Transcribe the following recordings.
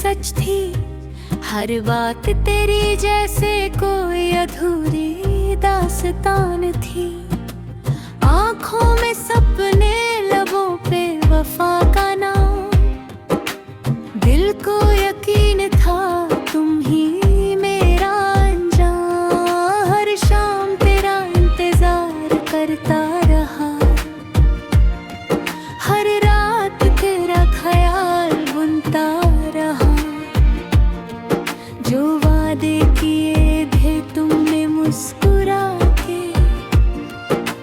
सच थी, हर बात तेरी जैसे कोई अधूरी दास्तान थी। आँखों में सपने, लबों पे वफा का नाम, दिल को यकीन था तुम ही मेरा अंजाम। हर शाम तेरा इंतजार करता रहा, हर रात तेरा ख्याल बुनता रहा। जो वादे किए थे तुमने मुस्कुरा के,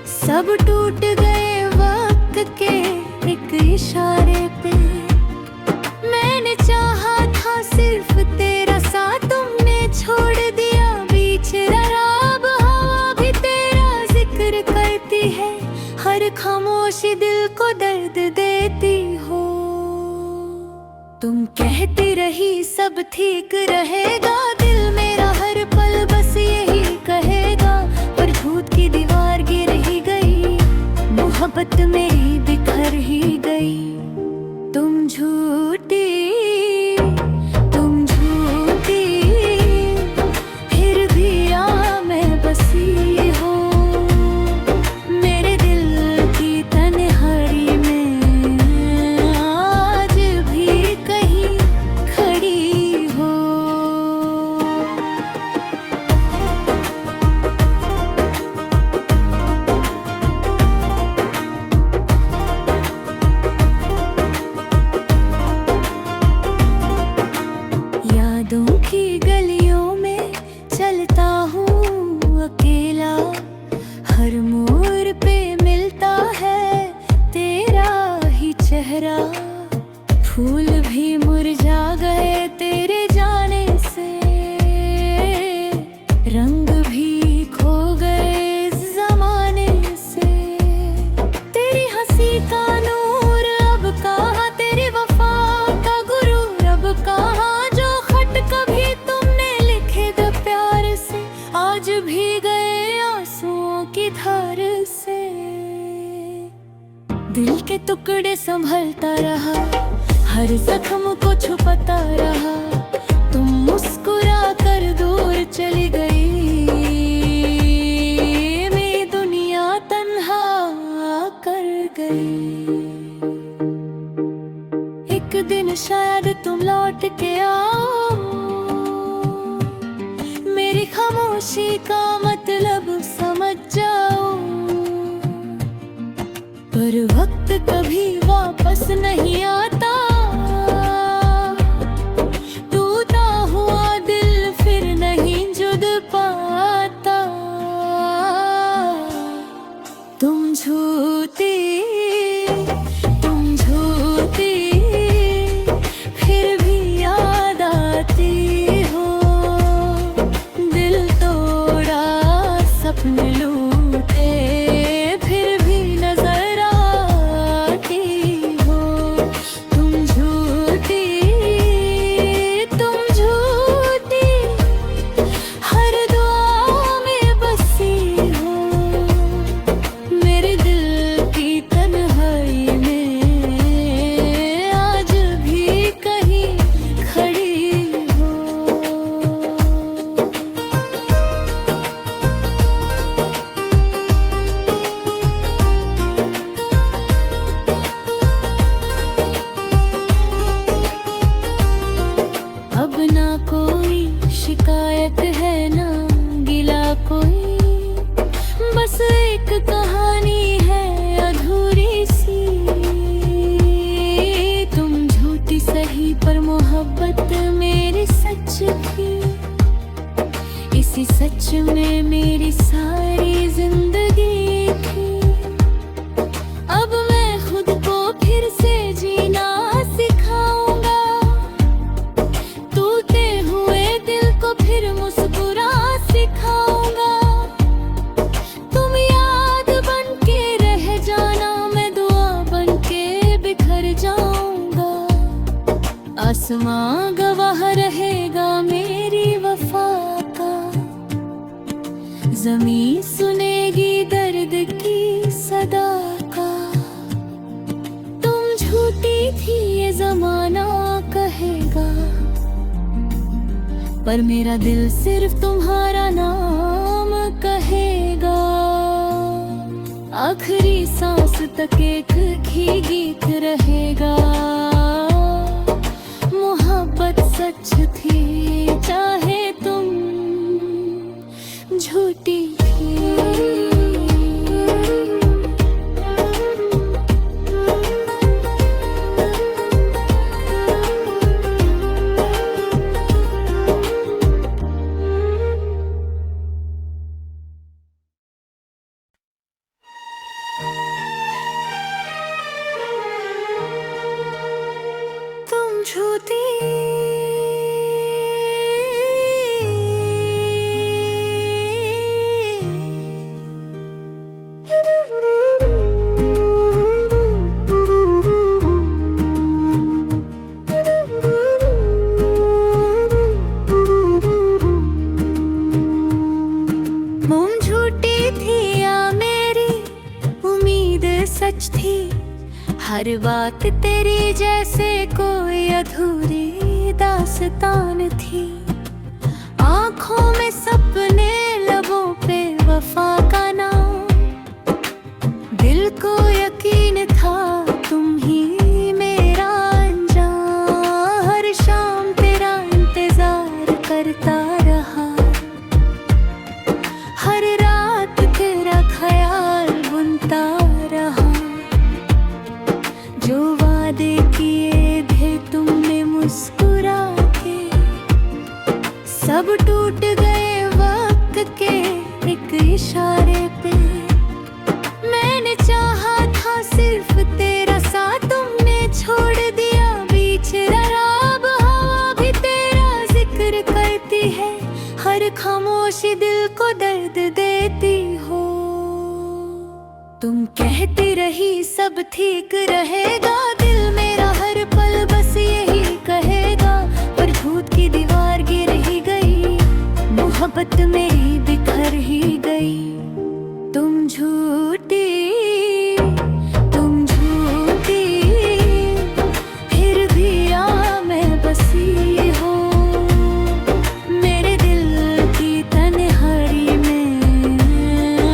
सब टूट गए वक्त के एक इशारे पे। मैंने चाहा था सिर्फ तेरा साथ, तुमने छोड़ दिया बीच शराब। हवा भी तेरा जिक्र करती है, हर खामोशी दिल को दर्द देती हो। तुम कहती रही सब ठीक रहेगा, दिल मेरा हर पल बस यही कहेगा। पर झूठ की दीवार गिर ही गई, मोहब्बत मेरी बिखर ही गई। तुम झूठी, तुम झूठी, फिर भी यहाँ मैं बसी हो। मेरे दिल की तन्हाई में आज भी कहीं खड़ी हो। यादों की गलियों में चलता हूँ अकेला, हर मोड़ पे मिलता है तेरा ही चेहरा। फूल भी मुरझा गए तेरे जाने से, रंग भी खो गए जमाने से। तेरी हंसी का नूर अब कहाँ, तेरी वफा का गुरूर अब कहाँ। जो खत कभी तुमने लिखे थे प्यार से, आज भी गए आंसुओं की धार से। दिल के टुकड़े संभलता रहा, हर जख्म को छुपाता रहा। तुम मुस्कुरा कर दूर चली गई, मेरी दुनिया तन्हा कर गई। एक दिन शायद तुम लौट के आओ, मेरी खामोशी का मतलब समझ जाओ। पर वक्त कभी वापस नहीं आता, टूटा हुआ दिल फिर नहीं जुड़ पाता। तुम झूठी, तुम झूठी, फिर भी याद आती हो। दिल तोड़ा, सपने लूटे, फिर भी नजर आती हो। तुम झूठी, तुम झूठी, हर दुआ में बसी हो। मेरे दिल की तन्हाई में आज भी कहीं खड़ी हो। अब ना कोई शिकायत है ना गिला कोई, बस एक कहानी है अधूरी सी। तुम झूठी सही पर मोहब्बत मेरी सच थी, इसी सच में मेरी सारी जिंदगी थी। अब मैं खुद को फिर से जीना सिखाऊंगा, टूटे हुए दिल को फिर मुस्कुरा सिखाऊंगा। तुम याद बन के रह जाना, मैं दुआ बन के बिखर जाऊंगा। आसमां गवाह रहेगा मेरी वफा का, ज़मीं सुनेगी दर्द की सदा का। तुम झूठी थी ये ज़माना कहेगा, पर मेरा दिल सिर्फ तुम्हारा नाम कहेगा। आखिरी सांस तक एक ही गीत रहेगा। मोहब्बत सच थी चाहे तुम झूठी थी। तुम झूठी तुम झूठी थी या मेरी उम्मीद सच थी। हर बात तेरी जैसे कोई अधूरी दास्तान थी। आँखों में सपने, लबों पे वफा का नाम। दिल को यकीन था तुम ही मेरा अंजाम। हर शाम तेरा इंतजार करता रहा। हर रात तेरा ख्याल बुनता रहा। जो वादे किए थे तुमने मुस्कुरा के, सब टूट गए वक्त के एक इशारे पे। मैंने चाहा था सिर्फ तेरा साथ, तुमने छोड़ दिया बीच शराब। हवा भी तेरा जिक्र करती है, हर खामोशी दिल को दर्द देती हो। तुम कहती रही सब ठीक रहेगा। दिल मेरा हर पल बस यही कहेगा। पर झूठ की दीवार गिर ही गई, मोहब्बत मेरी बिखर ही गई। तुम झूठी, तुम झूठी, फिर भी यहाँ मैं बसी हो। मेरे दिल की तन्हाई में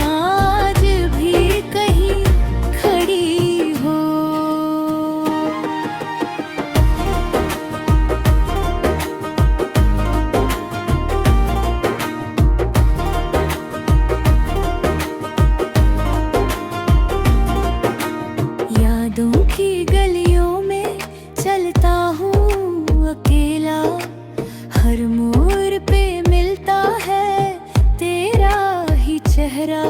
आज भी कहीं खड़ी हो। यादों की गलियों में चलता हूँ अकेला। हर मोड़ पे मिलता है तेरा ही चेहरा।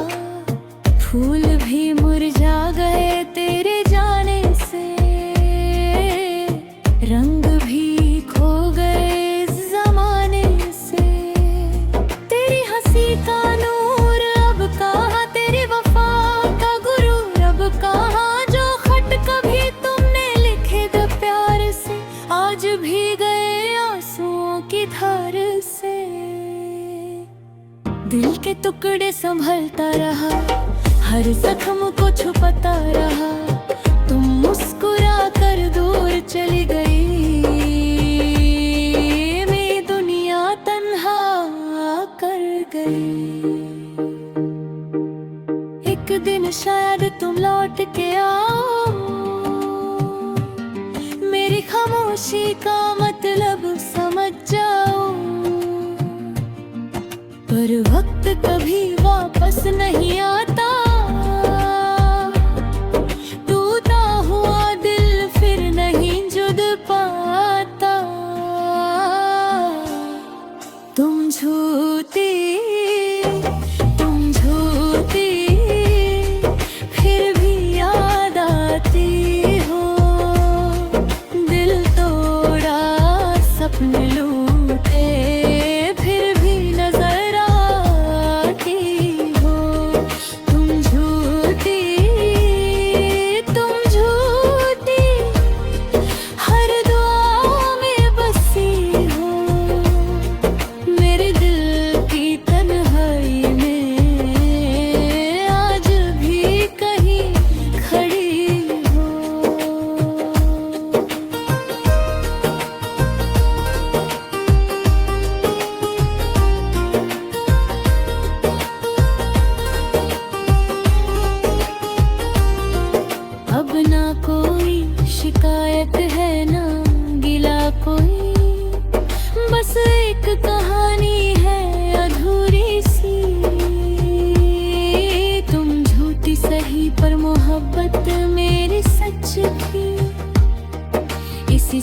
फूल भी मुरझा गए तेरे जाने से, रंग भी खो गए जमाने से। तेरी हंसी का नूर अब कहाँ, तेरी वफा का गुरूर अब कहाँ। जो खत कभी तुमने लिखे थे प्यार से, आज भी गए आंसुओं की धार से। दिल के टुकड़े संभलता रहा, हर जख्म को छुपाता रहा। तुम मुस्कुरा कर दूर चली गई, मेरी दुनिया तन्हा कर गई। एक दिन शायद तुम लौट के आओ, मेरी खामोशी का मतलब समझ जाओ। पर वक्त कभी वापस नहीं आता। टूटा हुआ दिल फिर नहीं जुड़ पाता। तुम झूठी, तुम झूठी, फिर भी याद आती हो। दिल तोड़ा, सपने लूटे, फिर भी नजर आती हो। तुम झूठी, तुम झूठी, हर दुआ में बसी हो। मेरे दिल की तन्हाई में आज भी कहीं खड़ी हो।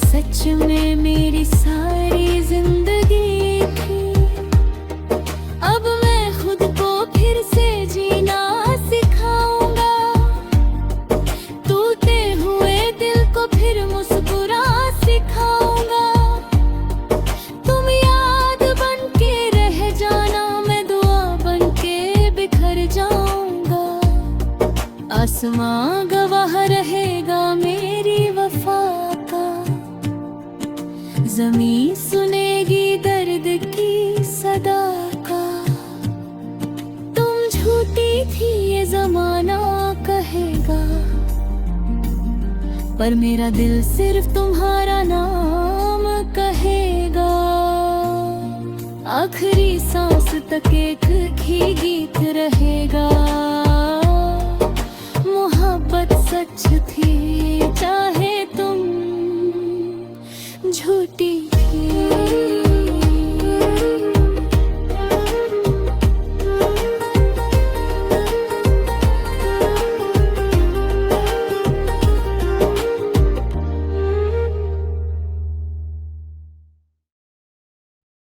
सच में मेरी सारी जिंदगी थी। अब मैं खुद को फिर से जीना सिखाऊंगा, टूटे हुए दिल को फिर मुस्कुरा सिखाऊंगा। तुम याद बन के रह जाना, मैं दुआ बन के बिखर जाऊंगा। आसमां गवाह रहेगा मेरी वफा का, ज़मीं सुनेगी दर्द की सदा का। तुम झूठी थी ये ज़माना कहेगा, पर मेरा दिल सिर्फ तुम्हारा नाम कहेगा। आखिरी सांस तक एक ही गीत रहेगा, मोहब्बत सच थी चाहे तुम झूठी थी।